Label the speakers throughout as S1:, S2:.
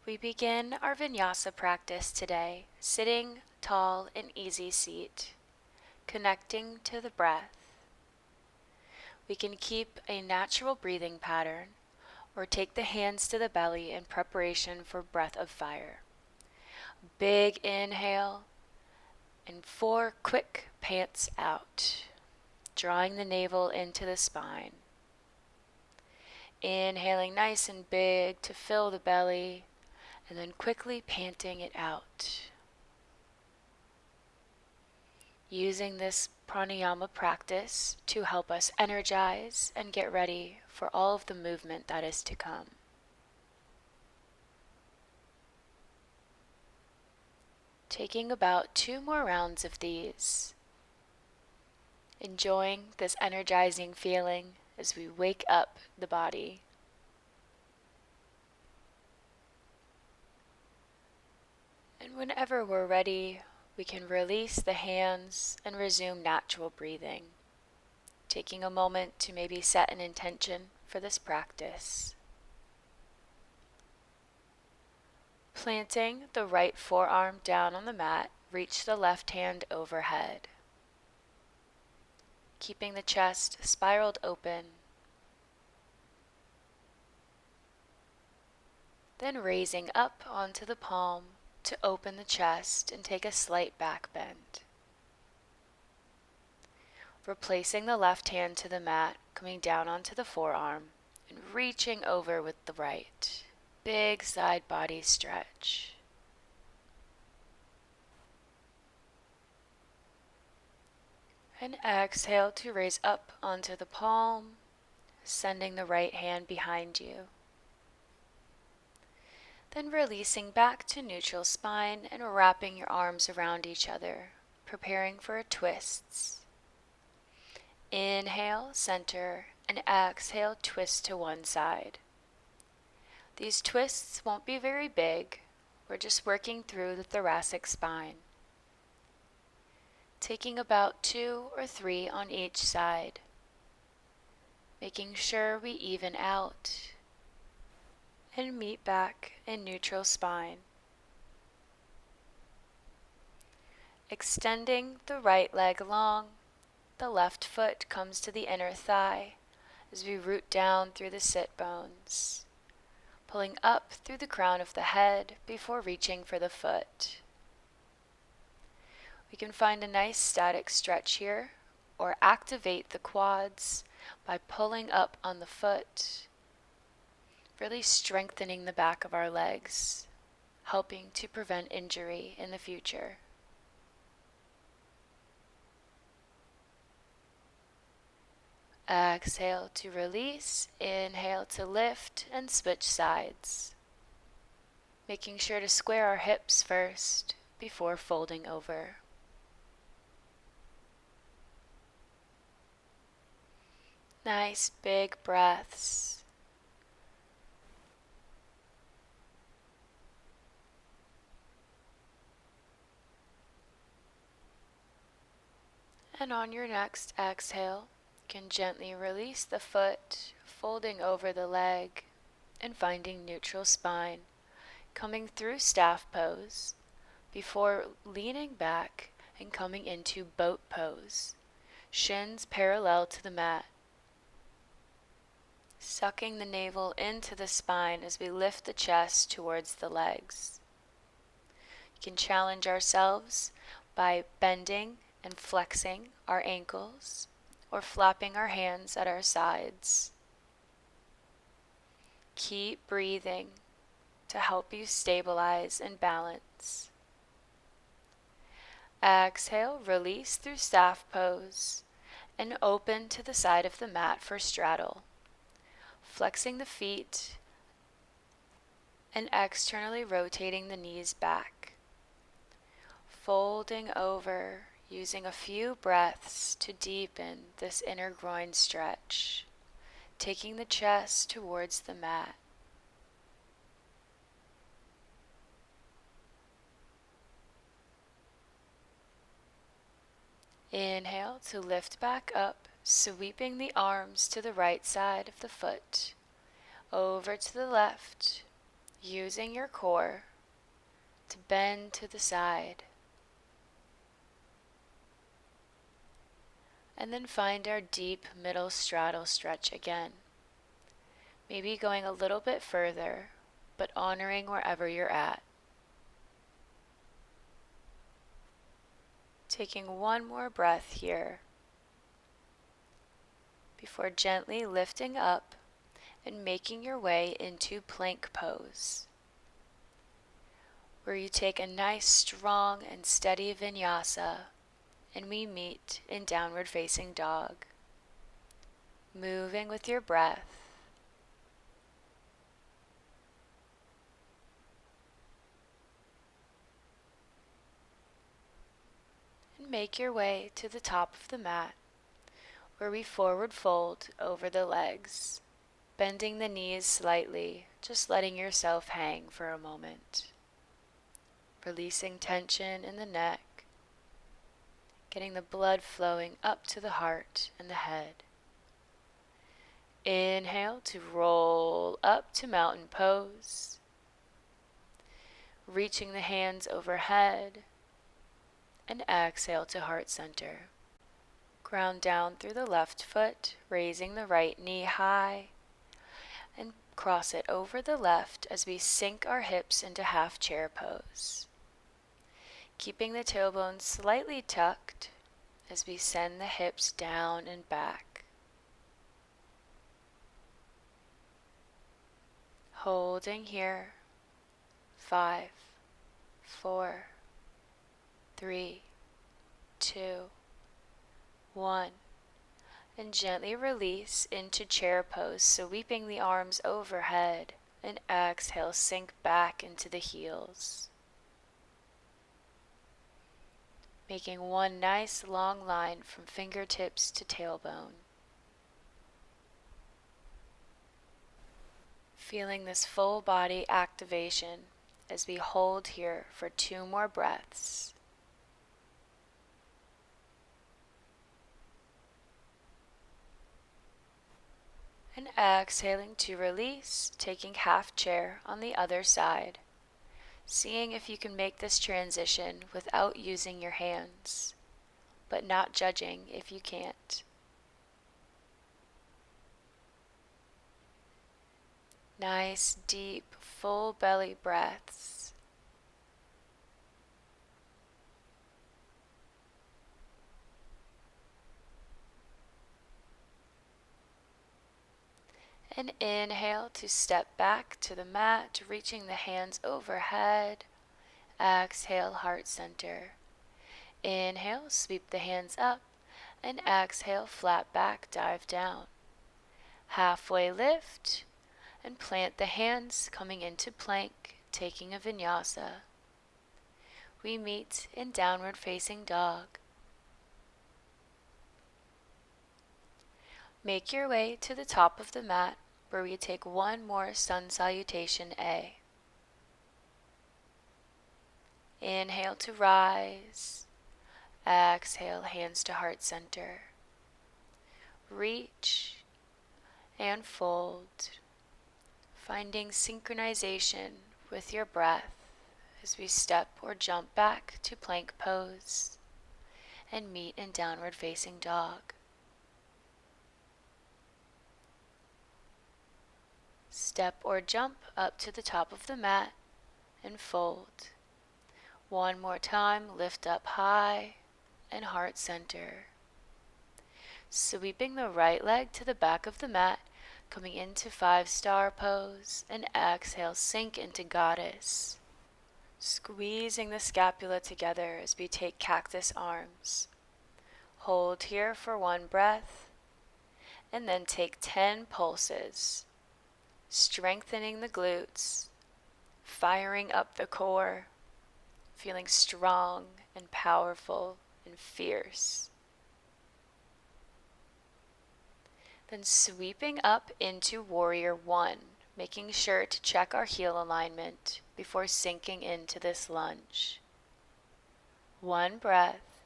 S1: We begin our Vinyasa practice today, sitting tall in easy seat, connecting to the breath. We can keep a natural breathing pattern or take the hands to the belly in preparation for breath of fire. Big inhale and 4 quick pants out, drawing the navel into the spine. Inhaling nice and big to fill the belly, and then quickly panting it out. Using this pranayama practice to help us energize and get ready for all of the movement that is to come. Taking about 2 more rounds of these. Enjoying this energizing feeling as we wake up the body. And whenever we're ready, we can release the hands and resume natural breathing, taking a moment to maybe set an intention for this practice. Planting the right forearm down on the mat, reach the left hand overhead. Keeping the chest spiraled open. Then raising up onto the palm to open the chest and take a slight back bend. Replacing the left hand to the mat, coming down onto the forearm and reaching over with the right. Big side body stretch. And exhale to raise up onto the palm, sending the right hand behind you. Then releasing back to neutral spine and wrapping your arms around each other, preparing for a twist. Inhale, center, and exhale, twist to one side. These twists won't be very big. We're just working through the thoracic spine. Taking about 2 or 3 on each side. Making sure we even out and meet back in neutral spine. Extending the right leg long, the left foot comes to the inner thigh as we root down through the sit bones, pulling up through the crown of the head before reaching for the foot. We can find a nice static stretch here or activate the quads by pulling up on the foot, really strengthening the back of our legs, helping to prevent injury in the future. Exhale to release, inhale to lift and switch sides. Making sure to square our hips first before folding over. Nice big breaths. And on your next exhale, you can gently release the foot, folding over the leg and finding neutral spine, coming through staff pose before leaning back and coming into boat pose, shins parallel to the mat. Sucking the navel into the spine as we lift the chest towards the legs. You can challenge ourselves by bending and flexing our ankles or flapping our hands at our sides. Keep breathing to help you stabilize and balance. Exhale, release through staff pose and open to the side of the mat for straddle. Flexing the feet and externally rotating the knees back. Folding over, using a few breaths to deepen this inner groin stretch, taking the chest towards the mat. Inhale to lift back up, sweeping the arms to the right side of the foot, over to the left, using your core to bend to the side. And then find our deep middle straddle stretch again. Maybe going a little bit further, but honoring wherever you're at. Taking one more breath here before gently lifting up and making your way into plank pose, where you take a nice, strong, and steady vinyasa, and we meet in downward facing dog, moving with your breath. And make your way to the top of the mat, where we forward fold over the legs, bending the knees slightly, just letting yourself hang for a moment. Releasing tension in the neck, getting the blood flowing up to the heart and the head. Inhale to roll up to mountain pose, reaching the hands overhead, and exhale to heart center. Ground down through the left foot, raising the right knee high, and cross it over the left as we sink our hips into half chair pose. Keeping the tailbone slightly tucked as we send the hips down and back. Holding here. 5, 4, 3, 2, 1. And gently release into chair pose, sweeping the arms overhead, and exhale, sink back into the heels. Making one nice long line from fingertips to tailbone. Feeling this full body activation as we hold here for 2 more breaths. And exhaling to release, taking half chair on the other side. Seeing if you can make this transition without using your hands, but not judging if you can't. Nice, deep, full belly breaths. And inhale to step back to the mat, reaching the hands overhead. Exhale, heart center. Inhale, sweep the hands up, and exhale, flat back, dive down. Halfway lift, and plant the hands, coming into plank, taking a vinyasa. We meet in downward facing dog. Make your way to the top of the mat, where we take one more sun salutation A. Inhale to rise. Exhale, hands to heart center. Reach and fold, finding synchronization with your breath as we step or jump back to plank pose and meet in downward facing dog. Step or jump up to the top of the mat and fold. One more time, lift up high and heart center. Sweeping the right leg to the back of the mat, coming into 5-star pose, and exhale, sink into goddess. Squeezing the scapula together as we take cactus arms. Hold here for 1 breath, and then take 10 pulses, strengthening the glutes, firing up the core, feeling strong and powerful and fierce. Then sweeping up into warrior 1, making sure to check our heel alignment before sinking into this lunge. 1 breath,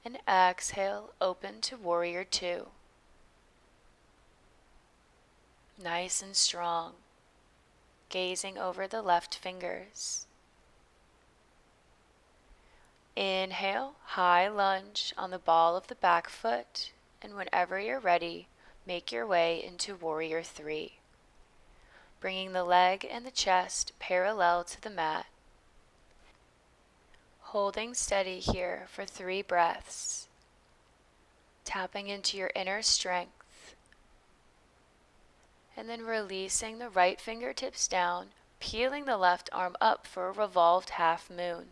S1: and exhale, open to warrior 2. Nice and strong. gazing over the left fingers. Inhale, high lunge on the ball of the back foot, and whenever you're ready, make your way into Warrior 3. Bringing the leg and the chest parallel to the mat. Holding steady here for 3 breaths. Tapping into your inner strength. And then releasing the right fingertips down, peeling the left arm up for a revolved half moon.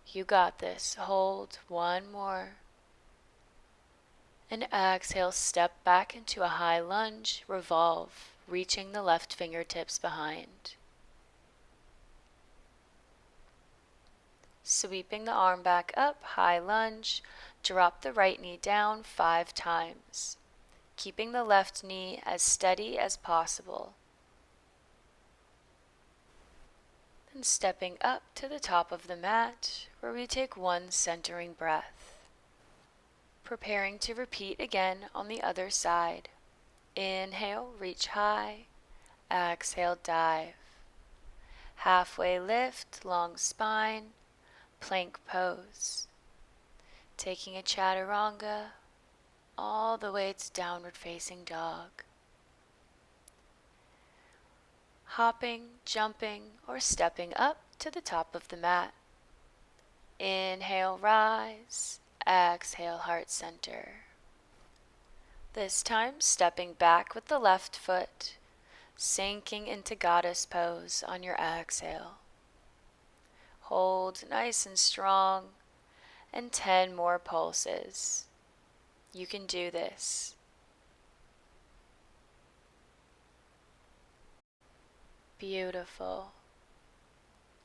S1: You got this. Hold 1 more. And exhale, step back into a high lunge, revolve, reaching the left fingertips behind. Sweeping the arm back up, high lunge, drop the right knee down 5 times, keeping the left knee as steady as possible. Then stepping up to the top of the mat, where we take 1 centering breath. Preparing to repeat again on the other side. Inhale, reach high. Exhale, dive. Halfway lift, long spine, plank pose. Taking a chaturanga all the way to downward facing dog. Hopping, jumping, or stepping up to the top of the mat. Inhale, rise. Exhale, heart center. This time, stepping back with the left foot, sinking into goddess pose on your exhale. Hold nice and strong, and 10 more pulses. You can do this. Beautiful.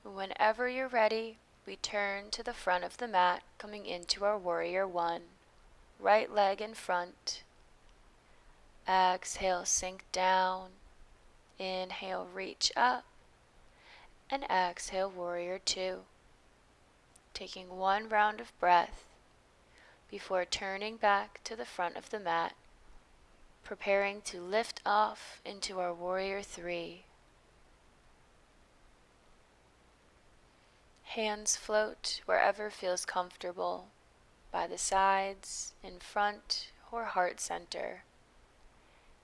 S1: Whenever you're ready, we turn to the front of the mat, coming into our Warrior 1. Right leg in front. Exhale, sink down. Inhale, reach up. And exhale, Warrior 2. Taking 1 round of breath before turning back to the front of the mat, preparing to lift off into our Warrior 3. Hands float wherever feels comfortable, by the sides, in front, or heart center.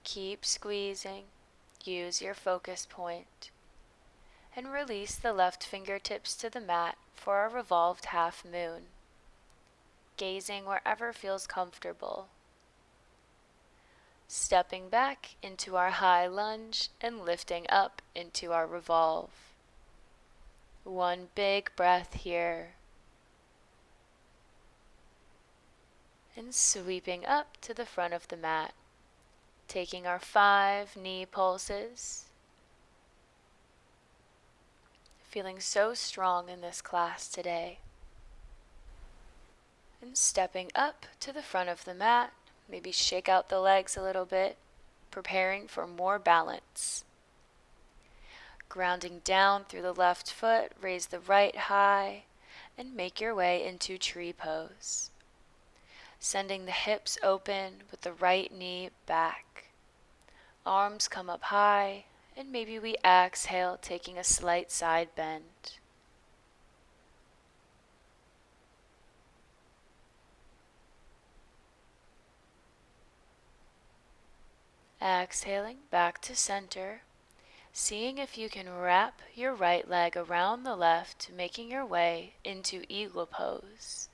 S1: Keep squeezing, use your focus point, and release the left fingertips to the mat for our revolved half moon, gazing wherever feels comfortable. Stepping back into our high lunge and lifting up into our revolve. 1 big breath here. And sweeping up to the front of the mat, taking our 5 knee pulses. Feeling so strong in this class today. And stepping up to the front of the mat, maybe shake out the legs a little bit, preparing for more balance. Grounding down through the left foot, raise the right high, and make your way into tree pose. Sending the hips open with the right knee back. Arms come up high, and maybe we exhale, taking a slight side bend. Exhaling back to center, seeing if you can wrap your right leg around the left, making your way into eagle pose.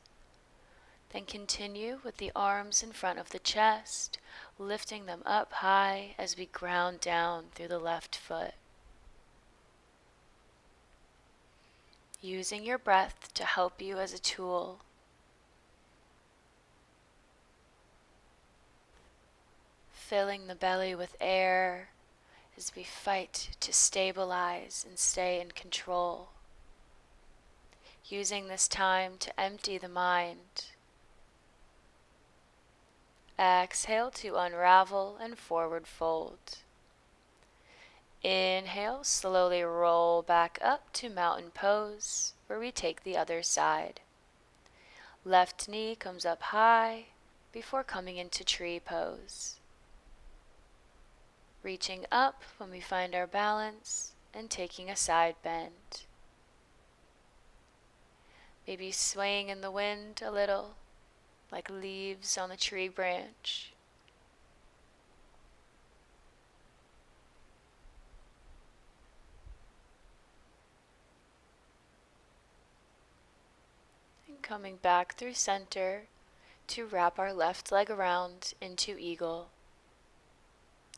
S1: Then continue with the arms in front of the chest, lifting them up high as we ground down through the left foot. Using your breath to help you as a tool. Filling the belly with air as we fight to stabilize and stay in control. Using this time to empty the mind. Exhale to unravel and forward fold. Inhale, slowly roll back up to mountain pose, where we take the other side. Left knee comes up high before coming into tree pose. reaching up when we find our balance and taking a side bend. Maybe swaying in the wind a little, like leaves on a tree branch. And coming back through center to wrap our left leg around into eagle.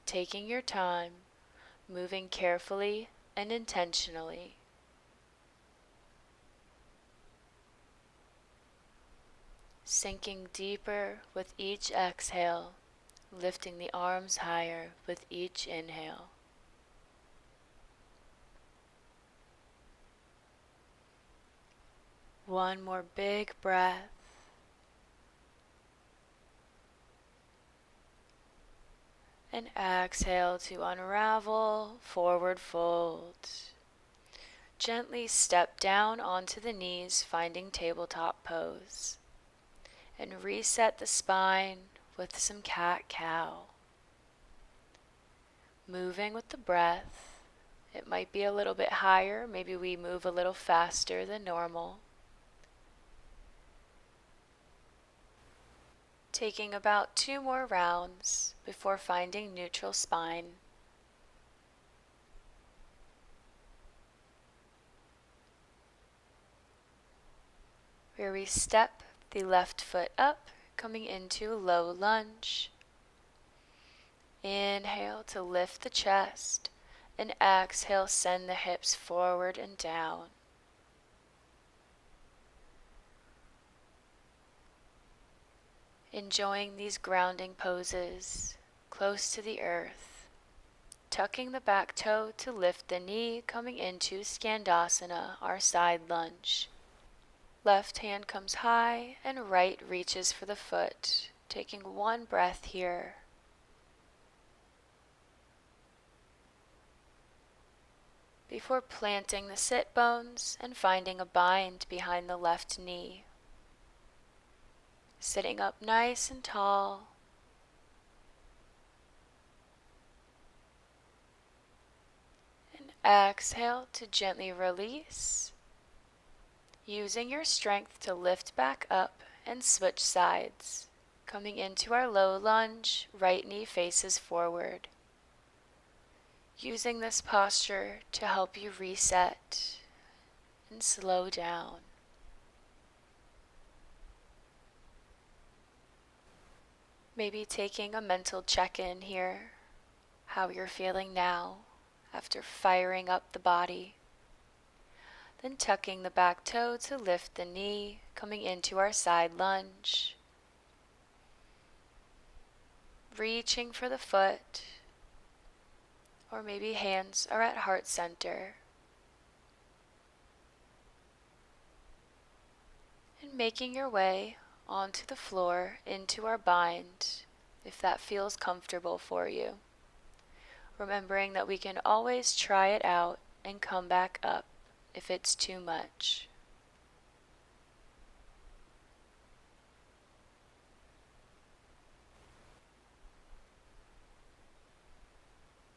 S1: Taking your time, moving carefully and intentionally. Sinking deeper with each exhale, lifting the arms higher with each inhale. One more big breath. And exhale to unravel, forward fold. Gently step down onto the knees, finding tabletop pose. And reset the spine with some cat-cow. Moving with the breath. It might be a little bit higher, maybe we move a little faster than normal. Taking about 2 more rounds before finding neutral spine. Where we step the left foot up, coming into low lunge. Inhale to lift the chest, and exhale, send the hips forward and down. Enjoying these grounding poses, close to the earth. Tucking the back toe to lift the knee, coming into Skandasana, our side lunge. Left hand comes high and right reaches for the foot. Taking one breath here. Before planting the sit bones and finding a bind behind the left knee. Sitting up nice and tall. And exhale to gently release. Using your strength to lift back up and switch sides. Coming into our low lunge, right knee faces forward. Using this posture to help you reset and slow down. Maybe taking a mental check-in here, how you're feeling now after firing up the body. Then tucking the back toe to lift the knee, coming into our side lunge. Reaching for the foot, or maybe hands are at heart center. And making your way onto the floor into our bind, if that feels comfortable for you. Remembering that we can always try it out and come back up if it's too much.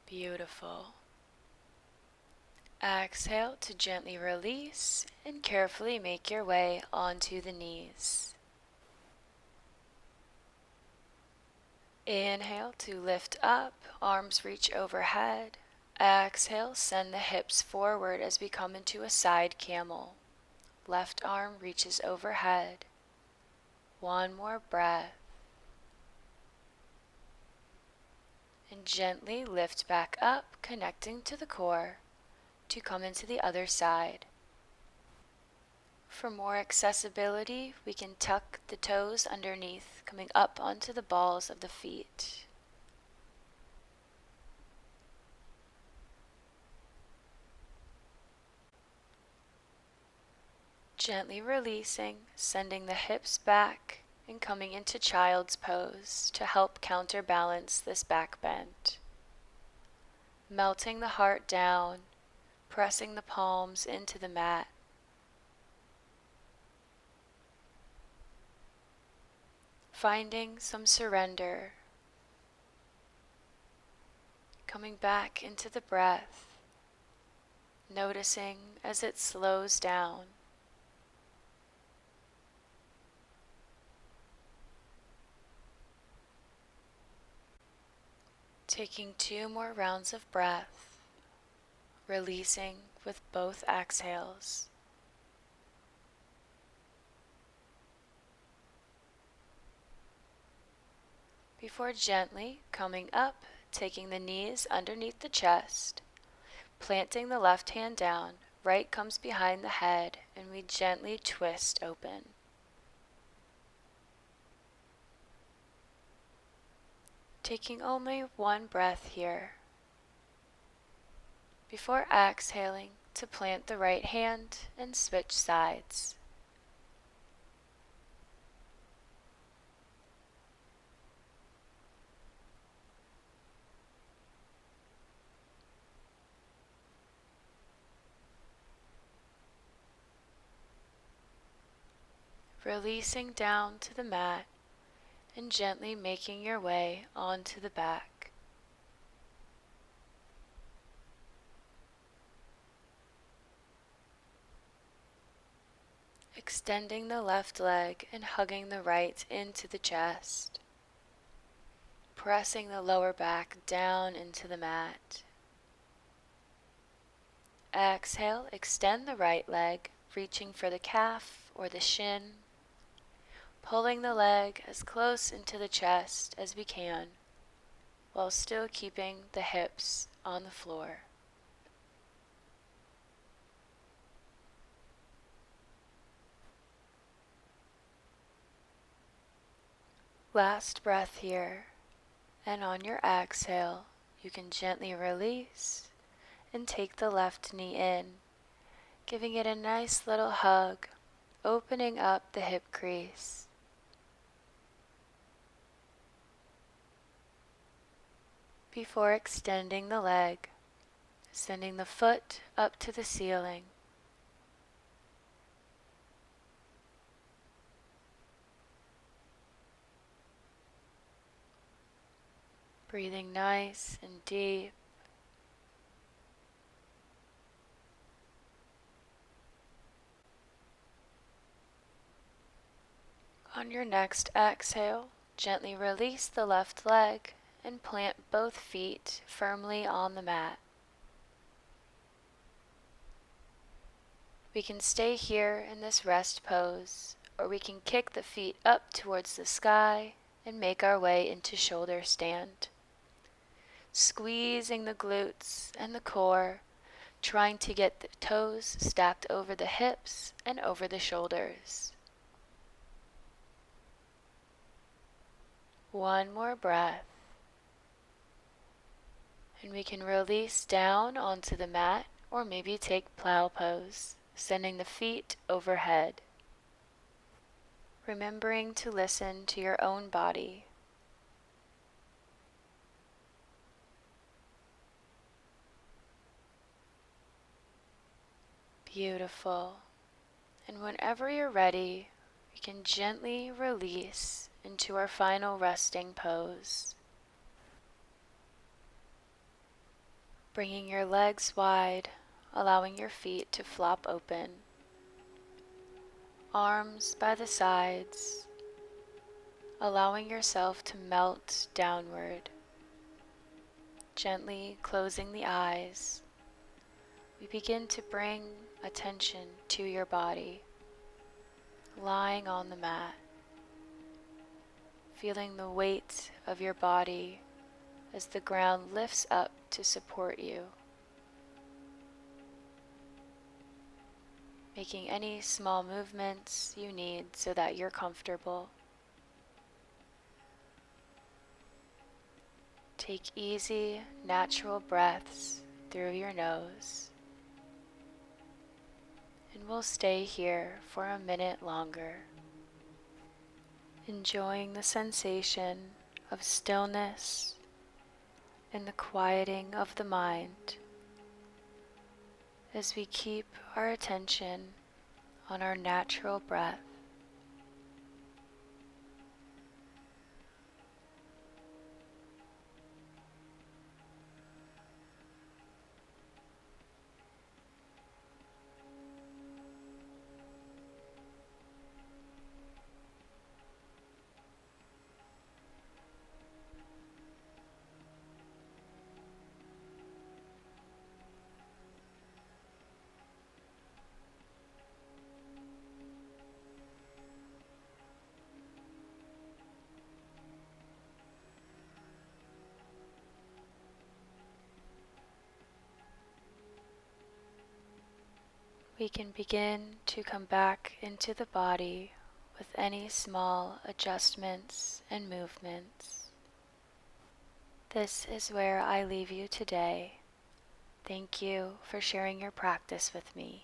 S1: Beautiful. Exhale to gently release and carefully make your way onto the knees. Inhale to lift up, arms reach overhead. Exhale, send the hips forward as we come into a side camel. Left arm reaches overhead. One more breath. And gently lift back up, connecting to the core, to come into the other side. For more accessibility, we can tuck the toes underneath, coming up onto the balls of the feet. Gently releasing, sending the hips back, and coming into child's pose to help counterbalance this back bend. Melting the heart down, pressing the palms into the mat. Finding some surrender. Coming back into the breath, noticing as it slows down. Taking 2 more rounds of breath, releasing with both exhales. Before gently coming up, taking the knees underneath the chest, planting the left hand down, right comes behind the head, and we gently twist open. Taking only 1 breath here. Before exhaling, to plant the right hand and switch sides. Releasing down to the mat and gently making your way onto the back. Extending the left leg and hugging the right into the chest. Pressing the lower back down into the mat. Exhale, extend the right leg, reaching for the calf or the shin. Pulling the leg as close into the chest as we can, while still keeping the hips on the floor. Last breath here, and on your exhale, you can gently release and take the left knee in, giving it a nice little hug, opening up the hip crease. Before extending the leg, sending the foot up to the ceiling. Breathing nice and deep. On your next exhale, gently release the left leg and plant both feet firmly on the mat. We can stay here in this rest pose, or we can kick the feet up towards the sky and make our way into shoulder stand. Squeezing the glutes and the core, trying to get the toes stacked over the hips and over the shoulders. 1 more breath. And we can release down onto the mat, or maybe take plow pose, sending the feet overhead. Remembering to listen to your own body. Beautiful. And whenever you're ready, we can gently release into our final resting pose. Bringing your legs wide, allowing your feet to flop open. Arms by the sides, allowing yourself to melt downward. Gently closing the eyes, we begin to bring attention to your body, lying on the mat, feeling the weight of your body as the ground lifts up to support you. Making any small movements you need so that you're comfortable. Take easy, natural breaths through your nose. And we'll stay here for a minute longer, enjoying the sensation of stillness and the quieting of the mind as we keep our attention on our natural breath. We can begin to come back into the body with any small adjustments and movements. This is where I leave you today. Thank you for sharing your practice with me.